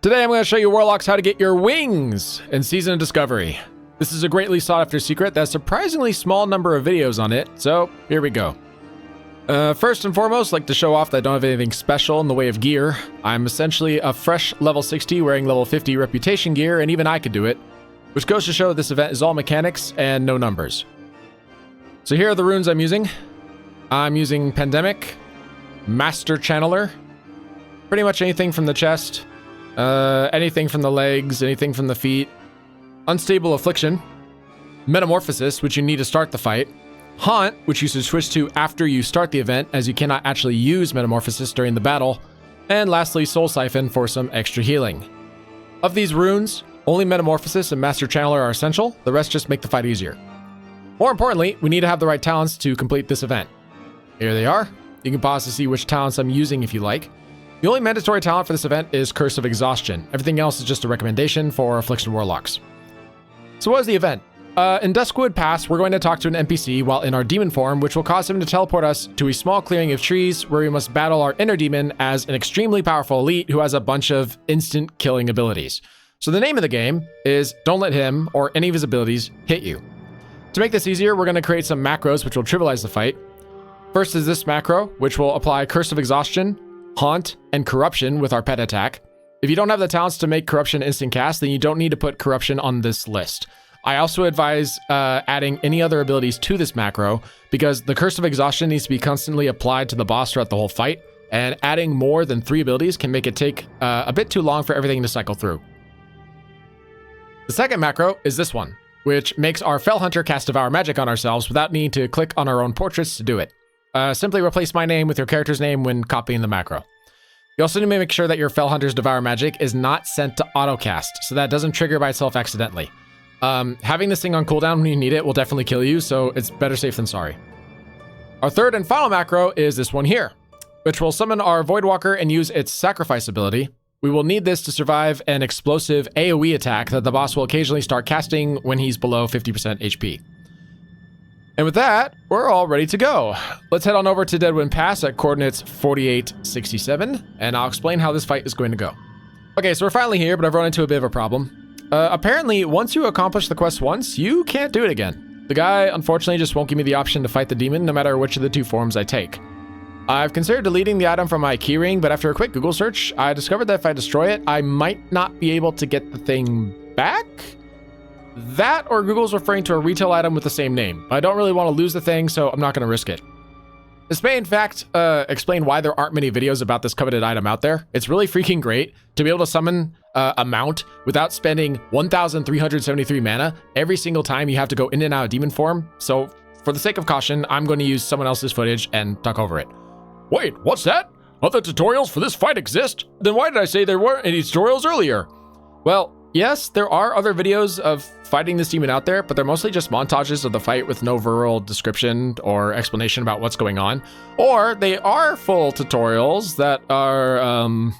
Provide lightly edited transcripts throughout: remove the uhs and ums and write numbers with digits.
Today I'm going to show you Warlocks how to get your wings in Season of Discovery. This is a greatly sought after secret that has a surprisingly small number of videos on it, so here we go. First and foremost, I'd like to show off that I don't have anything special in the way of gear. I'm essentially a fresh level 60 wearing level 50 reputation gear, and even I could do it, which goes to show that this event is all mechanics and no numbers. So here are the runes I'm using. I'm using Pandemic, Master Channeler, pretty much anything from the chest, anything from the legs, anything from the feet, Unstable Affliction, Metamorphosis, which you need to start the fight, Haunt, which you should switch to after you start the event, as you cannot actually use Metamorphosis during the battle, and lastly, Soul Siphon for some extra healing. Of these runes, only Metamorphosis and Master Channeler are essential, the rest just make the fight easier. More importantly, we need to have the right talents to complete this event. Here they are. You can pause to see which talents I'm using if you like. The only mandatory talent for this event is Curse of Exhaustion. Everything else is just a recommendation for Affliction Warlocks. So what is the event? In Duskwood Pass, we're going to talk to an NPC while in our demon form, which will cause him to teleport us to a small clearing of trees where we must battle our inner demon as an extremely powerful elite who has a bunch of instant killing abilities. So the name of the game is Don't Let Him or any of his abilities hit you. To make this easier, we're going to create some macros which will trivialize the fight. First is this macro, which will apply Curse of Exhaustion, Haunt, and Corruption with our pet attack. If you don't have the talents to make Corruption instant cast, then you don't need to put Corruption on this list. I also advise adding any other abilities to this macro, because the Curse of Exhaustion needs to be constantly applied to the boss throughout the whole fight, and adding more than 3 abilities can make it take a bit too long for everything to cycle through. The second macro is this one, which makes our Fell Hunter cast Devour Magic on ourselves without needing to click on our own portraits to do it. Simply replace my name with your character's name when copying the macro. You also need to make sure that your Fell Hunter's Devour Magic is not sent to autocast, so that it doesn't trigger by itself accidentally. Having this thing on cooldown when you need it will definitely kill you, so it's better safe than sorry. Our third and final macro is this one here, which will summon our Voidwalker and use its Sacrifice ability. We will need this to survive an explosive AoE attack that the boss will occasionally start casting when he's below 50% HP. And with that, we're all ready to go. Let's head on over to Deadwind Pass at coordinates 4867, and I'll explain how this fight is going to go. Okay, so we're finally here, but I've run into a bit of a problem. Apparently, once you accomplish the quest once, you can't do it again. The guy, unfortunately, just won't give me the option to fight the demon, no matter which of the two forms I take. I've considered deleting the item from my keyring, but after a quick Google search, I discovered that if I destroy it, I might not be able to get the thing back? That, or Google's referring to a retail item with the same name. I don't really want to lose the thing, so I'm not going to risk it. This may, in fact, explain why there aren't many videos about this coveted item out there. It's really freaking great to be able to summon a mount without spending 1,373 mana every single time you have to go in and out of demon form. So, for the sake of caution, I'm going to use someone else's footage and talk over it. Wait, what's that? Other tutorials for this fight exist? Then why did I say there weren't any tutorials earlier? Well, yes, there are other videos of fighting this demon out there, but they're mostly just montages of the fight with no rural description or explanation about what's going on. Or they are full tutorials that are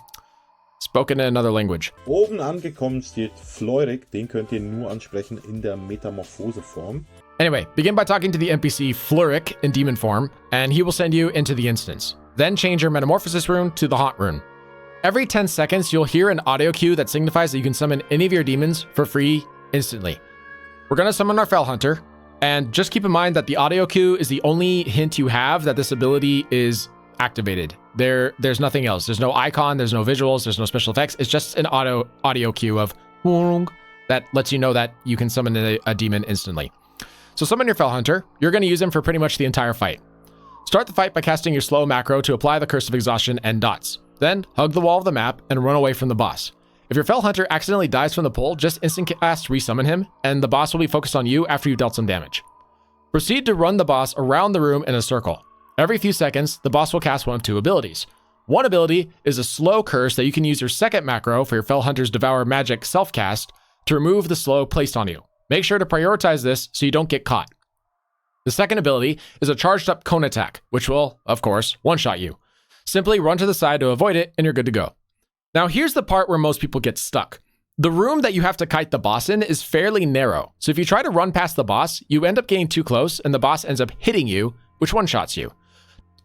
spoken in another language. Oben angekommen steht Fleurig, den könnt ihr nur ansprechen in der Metamorphose-Form. Anyway, begin by talking to the NPC Fleurig in demon form, and he will send you into the instance. Then change your Metamorphosis rune to the Haunt rune. Every 10 seconds, you'll hear an audio cue that signifies that you can summon any of your demons for free instantly. We're going to summon our Fell Hunter, and just keep in mind that the audio cue is the only hint you have that this ability is activated. There's nothing else. There's no icon, there's no visuals, there's no special effects. It's just an audio cue of that lets you know that you can summon a demon instantly. So summon your Fell Hunter. You're going to use him for pretty much the entire fight. Start the fight by casting your slow macro to apply the Curse of Exhaustion and dots. Then, hug the wall of the map and run away from the boss. If your Fell Hunter accidentally dies from the pole, just instant cast resummon him, and the boss will be focused on you after you've dealt some damage. Proceed to run the boss around the room in a circle. Every few seconds, the boss will cast one of 2 abilities. One ability is a slow curse that you can use your second macro for your Fell Hunter's Devour Magic self-cast to remove the slow placed on you. Make sure to prioritize this so you don't get caught. The second ability is a charged up cone attack, which will, of course, one-shot you. Simply run to the side to avoid it, and you're good to go. Now, here's the part where most people get stuck. The room that you have to kite the boss in is fairly narrow, so if you try to run past the boss, you end up getting too close, and the boss ends up hitting you, which one-shots you.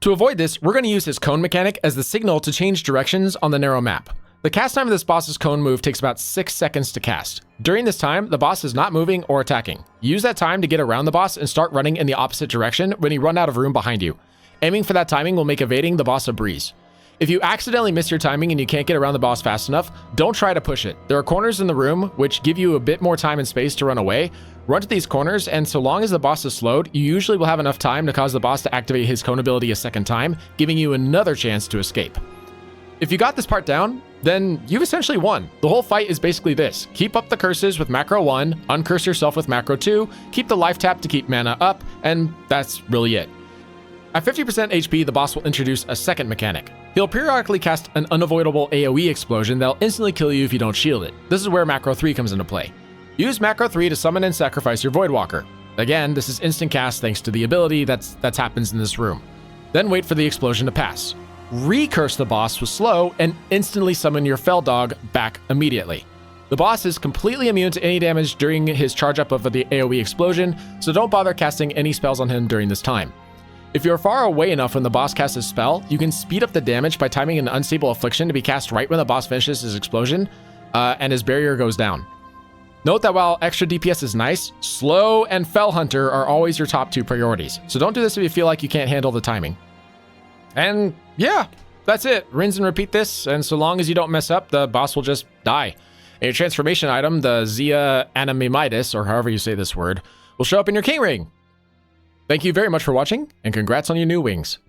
To avoid this, we're going to use his cone mechanic as the signal to change directions on the narrow map. The cast time of this boss's cone move takes about 6 seconds to cast. During this time, the boss is not moving or attacking. Use that time to get around the boss and start running in the opposite direction when you run out of room behind you. Aiming for that timing will make evading the boss a breeze. If you accidentally miss your timing and you can't get around the boss fast enough, don't try to push it. There are corners in the room which give you a bit more time and space to run away. Run to these corners, and so long as the boss is slowed, you usually will have enough time to cause the boss to activate his cone ability a second time, giving you another chance to escape. If you got this part down, then you've essentially won. The whole fight is basically this. Keep up the curses with macro 1, uncurse yourself with macro 2, keep the life tap to keep mana up, and that's really it. At 50% HP, the boss will introduce a second mechanic. He'll periodically cast an unavoidable AoE explosion that'll instantly kill you if you don't shield it. This is where macro 3 comes into play. Use macro 3 to summon and sacrifice your Voidwalker. Again, this is instant cast thanks to the ability that happens in this room. Then wait for the explosion to pass. Recurse the boss with slow and instantly summon your Fell Dog back immediately. The boss is completely immune to any damage during his charge up of the AoE explosion, so don't bother casting any spells on him during this time. If you're far away enough when the boss casts his spell, you can speed up the damage by timing an Unstable Affliction to be cast right when the boss finishes his explosion, and his barrier goes down. Note that while extra DPS is nice, Slow and Fell Hunter are always your top 2 priorities, so don't do this if you feel like you can't handle the timing. And yeah, that's it. Rinse and repeat this, and so long as you don't mess up, the boss will just die. And your transformation item, the Zia Animimitis, or however you say this word, will show up in your King Ring. Thank you very much for watching, and congrats on your new wings.